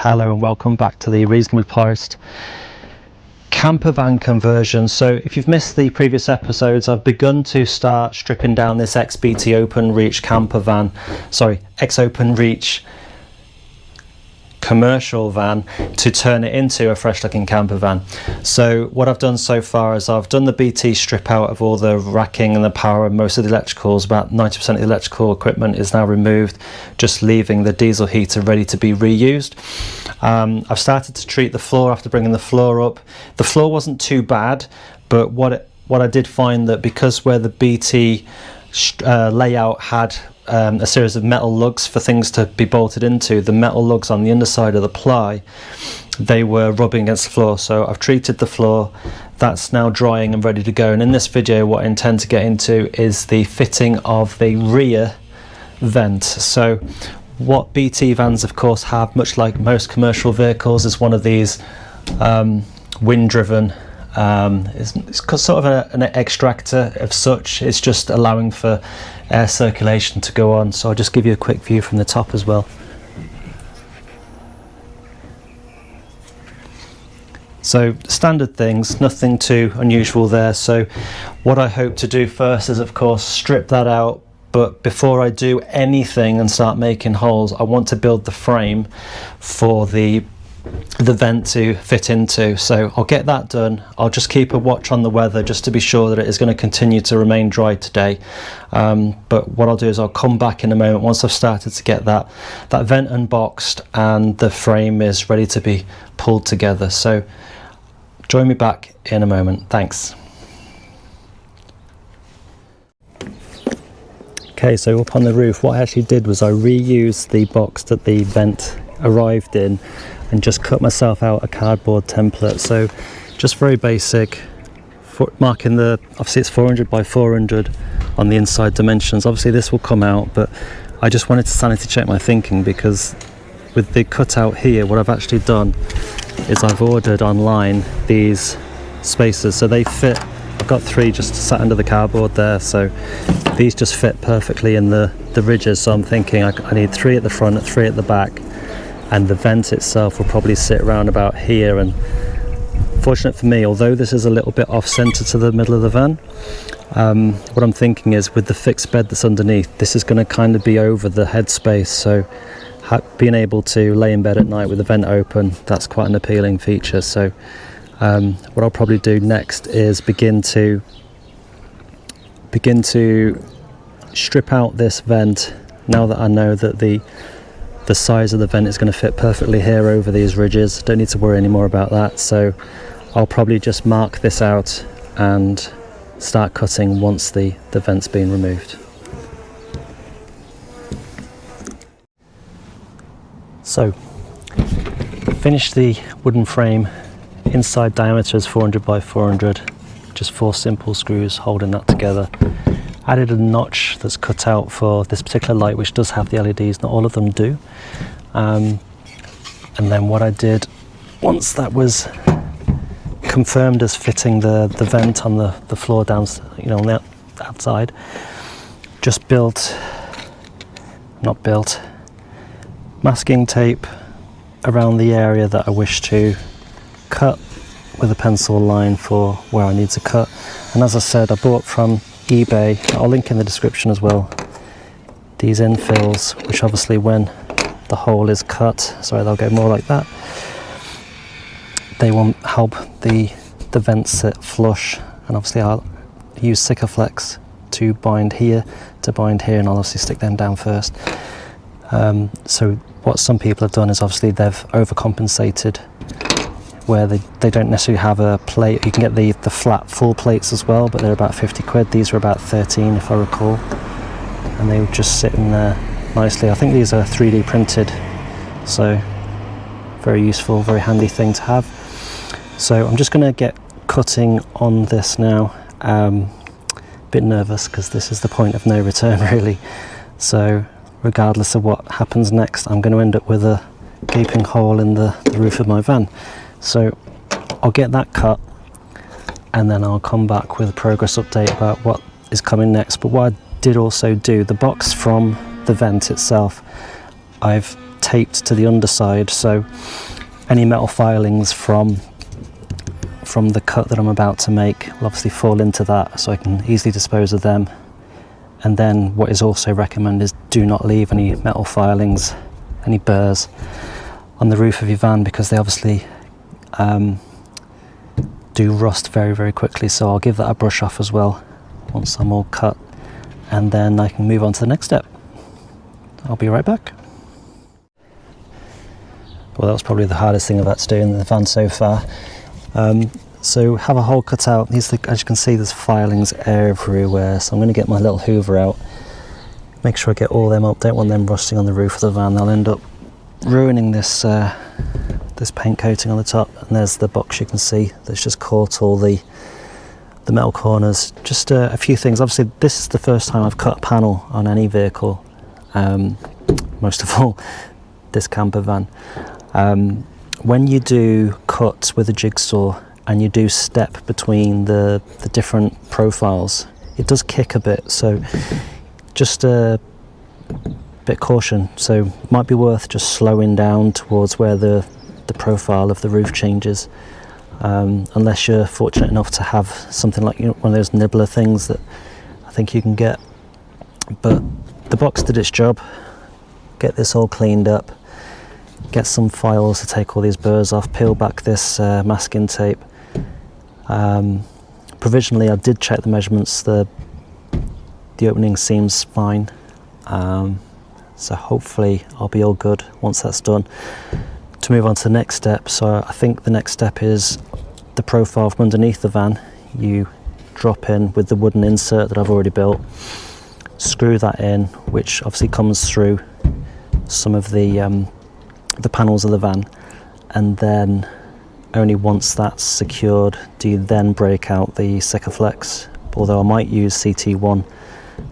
Hello and welcome back to the reasonably priced camper van conversion. So if you've missed the previous episodes, I've begun to start stripping down this XBT Open Reach camper van, X-Open Reach commercial van, to turn it into a fresh looking camper van. So what I've done so far is I've done the BT strip out of all the racking and the power and most of the electricals. About 90% of the electrical equipment is now removed, just leaving the diesel heater ready to be reused. I've started to treat the floor after bringing the floor up. The floor wasn't too bad, but what I did find that because where the BT layout had a series of metal lugs for things to be bolted into, the metal lugs on the underside of the ply, they were rubbing against the floor. So I've treated the floor, that's now drying and ready to go. And in this video what I intend to get into is the fitting of the rear vent. So what BT vans of course have, much like most commercial vehicles, is one of these wind driven, it's sort of an extractor of such. It's just allowing for air circulation to go on. So I'll just give you a quick view from the top as well. So standard things, nothing too unusual there. So what I hope to do first is of course strip that out, but before I do anything and start making holes, I want to build the frame for the vent to fit into. So I'll get that done. I'll just keep a watch on the weather just to be sure that it is going to continue to remain dry today. But what I'll do is I'll come back in a moment once I've started to get that vent unboxed and the frame is ready to be pulled together. So join me back in a moment. Thanks. Okay, so up on the roof, what I actually did was I reused the box that the vent arrived in and just cut myself out a cardboard template. So just very basic, marking obviously it's 400 by 400 on the inside dimensions. Obviously this will come out, but I just wanted to sanity check my thinking, because with the cutout here, what I've actually done is I've ordered online these spacers, so they fit. I've got 3 just sat under the cardboard there, so these just fit perfectly in the ridges. So I'm thinking I need 3 at the front and 3 at the back, and the vent itself will probably sit around about here. And fortunate for me, although this is a little bit off center to the middle of the van, what I'm thinking is with the fixed bed that's underneath, this is going to kind of be over the headspace, so being able to lay in bed at night with the vent open, that's quite an appealing feature. So what I'll probably do next is begin to strip out this vent, now that I know that the size of the vent is going to fit perfectly here over these ridges. Don't need to worry anymore about that. So I'll probably just mark this out and start cutting once the vent's been removed. So finished the wooden frame. Inside diameter is 400 by 400, just 4 simple screws holding that together. Added a notch that's cut out for this particular light, which does have the LEDs, not all of them do. And then what I did, once that was confirmed as fitting the vent on the floor down, on the outside, just masking tape around the area that I wish to cut with a pencil line for where I need to cut. And as I said, I bought from eBay, I'll link in the description as well, these infills, which obviously when the hole is cut, they'll go more like that, they will help the vent sit flush. And obviously I'll use Sikaflex to bind here, and I'll obviously stick them down first. So what some people have done is obviously they've overcompensated where they don't necessarily have a plate. You can get the flat full plates as well, but they're about 50 quid. These are about 13 if I recall, and they would just sit in there nicely. I think these are 3D printed, so very useful, very handy thing to have. So I'm just going to get cutting on this now. Bit nervous because this is the point of no return really, so regardless of what happens next, I'm going to end up with a gaping hole in the roof of my van. So I'll get that cut and then I'll come back with a progress update about what is coming next. But what I did also do, the box from the vent itself, I've taped to the underside, so any metal filings from the cut that I'm about to make will obviously fall into that, so I can easily dispose of them. And then what is also recommended is do not leave any metal filings, any burrs on the roof of your van, because they obviously do rust very, very quickly. So I'll give that a brush off as well once I'm all cut, and then I can move on to the next step. I'll be right back. Well, that was probably the hardest thing I've had to do in the van so far. So have a hole cut out. As you can see, there's filings everywhere, so I'm going to get my little hoover out, make sure I get all them up. Don't want them rusting on the roof of the van. They'll end up ruining this this paint coating on the top. And there's the box you can see that's just caught all the metal corners. Just a few things. Obviously this is the first time I've cut a panel on any vehicle, most of all this camper van. When you do cuts with a jigsaw and you do step between the different profiles, it does kick a bit, so just a bit caution. So it might be worth just slowing down towards where the profile of the roof changes, unless you're fortunate enough to have something like, one of those nibbler things that I think you can get. But the box did its job. Get this all cleaned up, get some files to take all these burrs off, peel back this masking tape. Provisionally I did check the measurements, the opening seems fine, so hopefully I'll be all good once that's done. To move on to the next step, so I think the next step is the profile from underneath the van. You drop in with the wooden insert that I've already built, screw that in, which obviously comes through some of the panels of the van, and then only once that's secured do you then break out the Sikaflex. Although I might use CT1,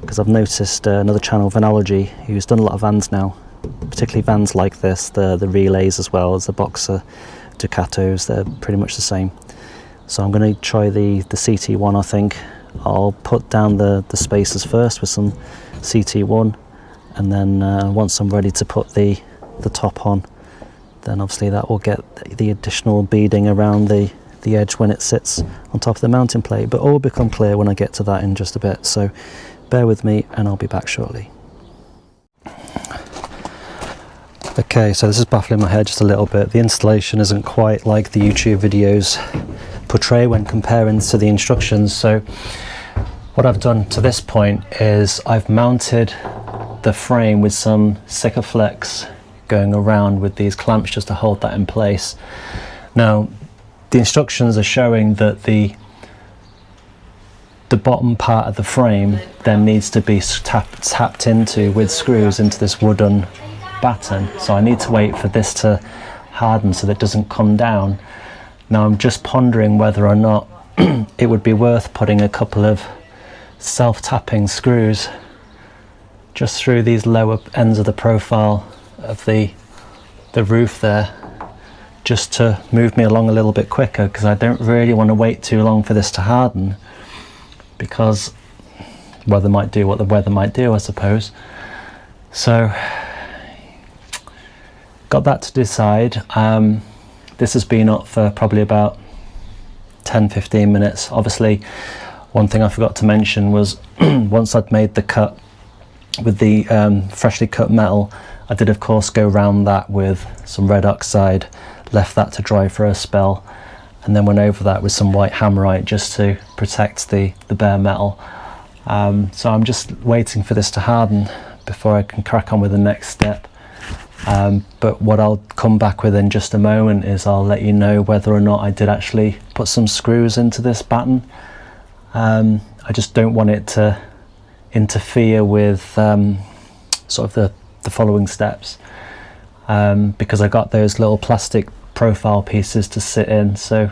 because I've noticed another channel, Vanology, who's done a lot of vans now, particularly vans like this, the relays as well as the Boxer Ducatos, they're pretty much the same. So I'm going to try the CT1. I think I'll put down the spacers first with some CT1, and then once I'm ready to put the top on, then obviously that will get the additional beading around the edge when it sits on top of the mounting plate. But all will become clear when I get to that in just a bit, so bear with me and I'll be back shortly. Okay, so this is baffling my head just a little bit. The installation isn't quite like the YouTube videos portray when comparing to the instructions. So what I've done to this point is I've mounted the frame with some Sikaflex going around with these clamps just to hold that in place. Now the instructions are showing that the bottom part of the frame then needs to be tapped into with screws into this wooden batten, so I need to wait for this to harden so that it doesn't come down. Now I'm just pondering whether or not it would be worth putting a couple of self-tapping screws just through these lower ends of the profile of the roof there, just to move me along a little bit quicker, because I don't really want to wait too long for this to harden, because weather might do what the weather might do, I suppose. So got that to decide. This has been up for probably about 10-15 minutes. Obviously one thing I forgot to mention was once I'd made the cut with the freshly cut metal, I did of course go round that with some red oxide, left that to dry for a spell, and then went over that with some white hammerite just to protect the bare metal. So I'm just waiting for this to harden before I can crack on with the next step. But what I'll come back with in just a moment is I'll let you know whether or not I did actually put some screws into this batten. I just don't want it to interfere with sort of the following steps, because I got those little plastic profile pieces to sit in, so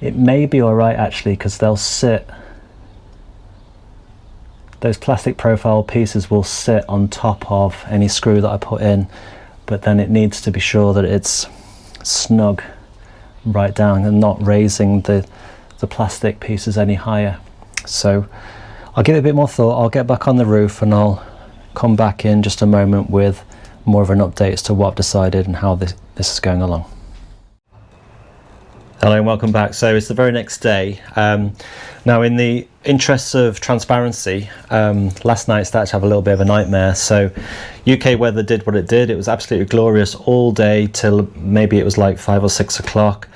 it may be alright actually, because they'll sit, those plastic profile pieces will sit on top of any screw that I put in, but then it needs to be sure that it's snug right down and not raising the plastic pieces any higher. So I'll give it a bit more thought. I'll get back on the roof and I'll come back in just a moment with more of an update as to what I've decided and how this is going along. Hello and welcome back. So it's the very next day. Now, in the interests of transparency, last night started to have a little bit of a nightmare. So UK weather did what it did. It was absolutely glorious all day till maybe it was like 5 or 6 o'clock.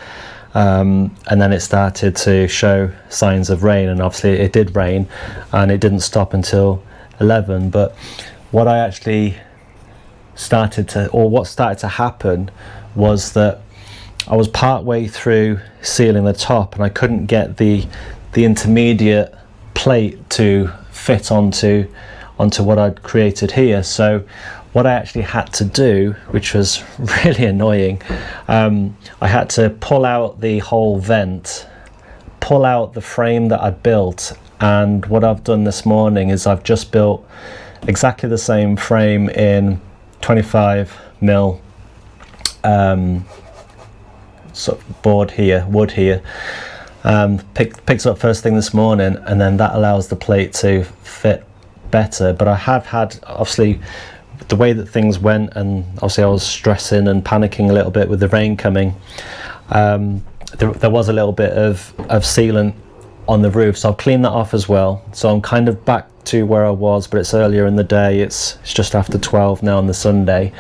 And then it started to show signs of rain, and obviously it did rain, and it didn't stop until 11. But what started to happen was that I was part way through sealing the top, and I couldn't get the intermediate plate to fit onto what I'd created here. So what I actually had to do, which was really annoying, I had to pull out the whole vent, pull out the frame that I'd built, and what I've done this morning is I've just built exactly the same frame in 25mm sort of wood here. Picked up first thing this morning, and then that allows the plate to fit better. But I have had, obviously, the way that things went, and obviously I was stressing and panicking a little bit with the rain coming. There was a little bit of sealant on the roof, so I've cleaned that off as well. So I'm kind of back to where I was, but it's earlier in the day. It's just after 12 now on the Sunday.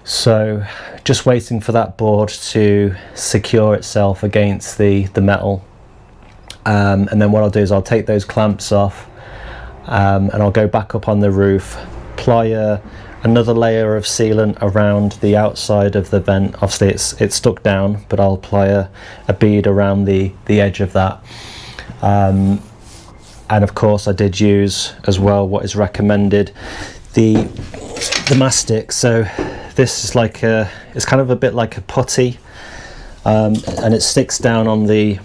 So just waiting for that board to secure itself against the metal, and then what I'll do is I'll take those clamps off, and I'll go back up on the roof, apply another layer of sealant around the outside of the vent. Obviously it's stuck down, but I'll apply a bead around the edge of that, and of course I did use as well what is recommended, the mastic. So this is like it's kind of a bit like a putty, and it sticks down on the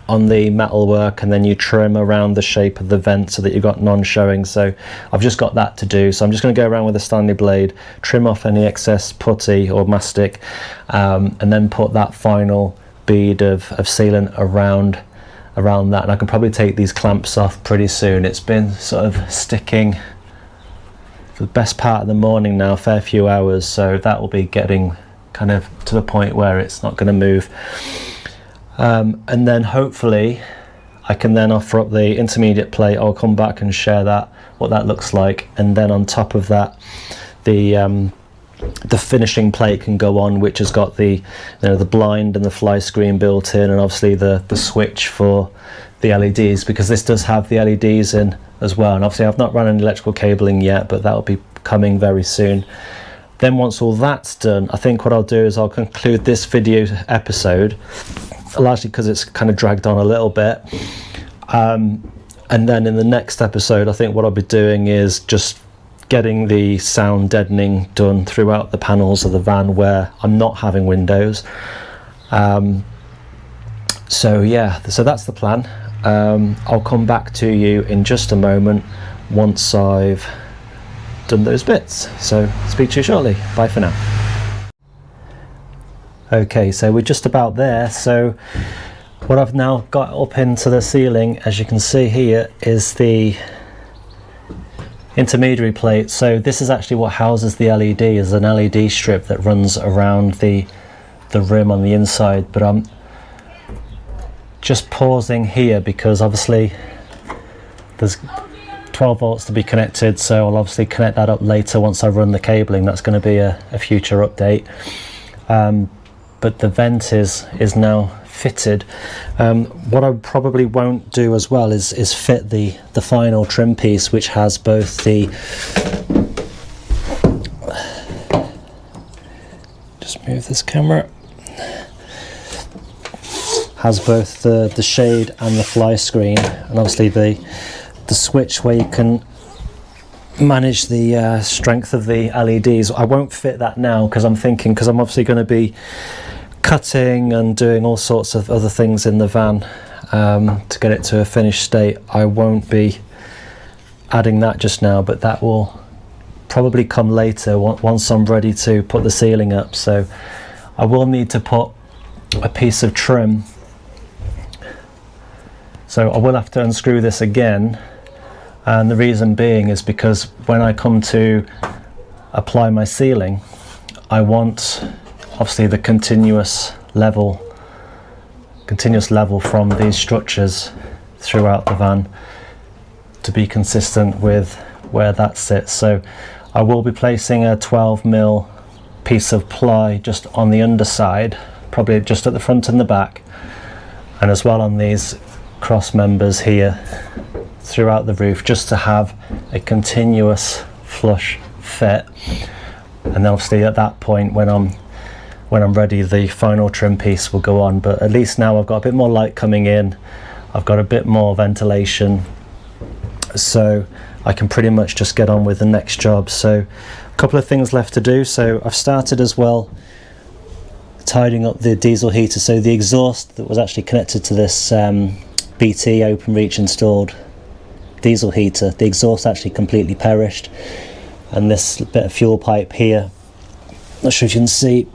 metalwork, and then you trim around the shape of the vent so that you've got none showing. So I've just got that to do. So I'm just going to go around with a Stanley blade, trim off any excess putty or mastic, and then put that final bead of sealant around that. And I can probably take these clamps off pretty soon. It's been sort of sticking for the best part of the morning now, a fair few hours, so that will be getting kind of to the point where it's not going to move. And then hopefully I can then offer up the intermediate plate. I'll come back and share what that looks like, and then on top of that the finishing plate can go on, which has got the blind and the fly screen built in, and obviously the switch for the LEDs, because this does have the LEDs in as well. And obviously I've not run any electrical cabling yet, but that will be coming very soon. Then once all that's done, I think what I'll do is I'll conclude this video episode, largely because it's kind of dragged on a little bit, and then in the next episode I think what I'll be doing is just getting the sound deadening done throughout the panels of the van where I'm not having windows. So yeah, so that's the plan. I'll come back to you in just a moment once I've done those bits. So speak to you shortly. Bye for now. Okay, so we're just about there. So what I've now got up into the ceiling, as you can see here, is the intermediary plate. So this is actually what houses the LED, is an LED strip that runs around the rim on the inside. But I'm just pausing here because obviously there's 12 volts to be connected, so I'll obviously connect that up later once I run the cabling. That's going to be a future update. But the vent is now fitted. What I probably won't do as well is fit the final trim piece, which has both the, just move this camera, has both the shade and the fly screen, and obviously the switch where you can manage the strength of the LEDs. I won't fit that now because I'm obviously going to be cutting and doing all sorts of other things in the van to get it to a finished state. I won't be adding that just now, but that will probably come later once I'm ready to put the ceiling up. So I will need to put a piece of trim, so I will have to unscrew this again, and the reason being is because when I come to apply my sealing, I want obviously the continuous level from these structures throughout the van to be consistent with where that sits. So I will be placing a 12mm piece of ply just on the underside, probably just at the front and the back, and as well on these cross members here throughout the roof, just to have a continuous flush fit. And then obviously at that point, when I'm ready, the final trim piece will go on. But at least now I've got a bit more light coming in, I've got a bit more ventilation, so I can pretty much just get on with the next job. So a couple of things left to do. So I've started as well tidying up the diesel heater. So the exhaust that was actually connected to this BT OpenReach installed diesel heater, the exhaust actually completely perished, and this bit of fuel pipe here, not sure if you can see,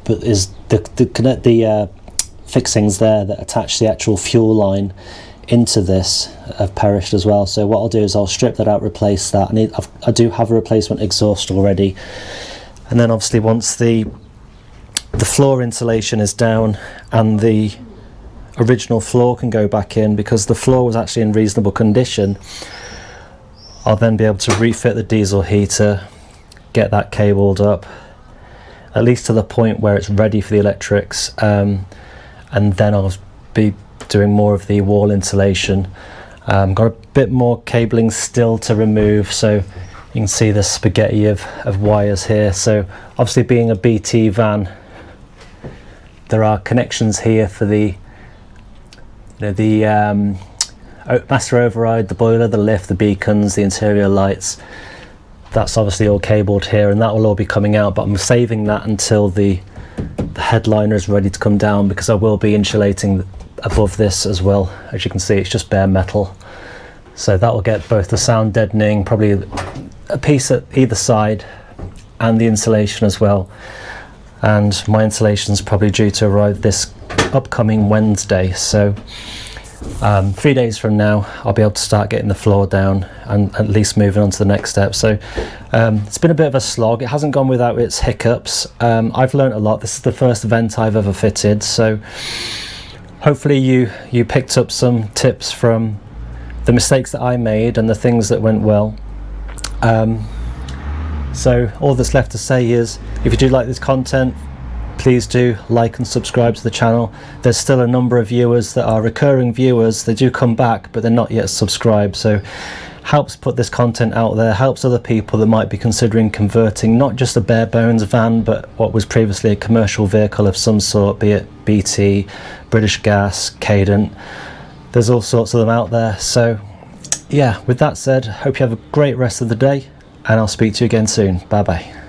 but is the fixings there that attach the actual fuel line into this have perished as well. So what I'll do is I'll strip that out, replace that. I do have a replacement exhaust already, and then obviously once the floor insulation is down and the original floor can go back in, because the floor was actually in reasonable condition, I'll then be able to refit the diesel heater, get that cabled up at least to the point where it's ready for the electrics, and then I'll be doing more of the wall insulation. Got a bit more cabling still to remove, so you can see the spaghetti of wires here. So obviously, being a BT van, there are connections here for the master override, the boiler, the lift, the beacons, the interior lights. That's obviously all cabled here, and that will all be coming out, but I'm saving that until the headliner is ready to come down, because I will be insulating above this as well. As you can see, it's just bare metal, so that will get both the sound deadening, probably a piece at either side, and the insulation as well. And my insulation is probably due to arrive this upcoming Wednesday, so 3 days from now I'll be able to start getting the floor down and at least moving on to the next step. So it's been a bit of a slog. It hasn't gone without its hiccups. I've learned a lot. This is the first vent I've ever fitted, so hopefully you picked up some tips from the mistakes that I made and the things that went well. So all that's left to say is, if you do like this content, please do like and subscribe to the channel. There's still a number of viewers that are recurring viewers. They do come back, but they're not yet subscribed, so helps put this content out there, helps other people that might be considering converting not just a bare bones van, but what was previously a commercial vehicle of some sort, be it BT, British Gas, Cadent. There's all sorts of them out there. So yeah, with that said, hope you have a great rest of the day, and I'll speak to you again soon. Bye bye.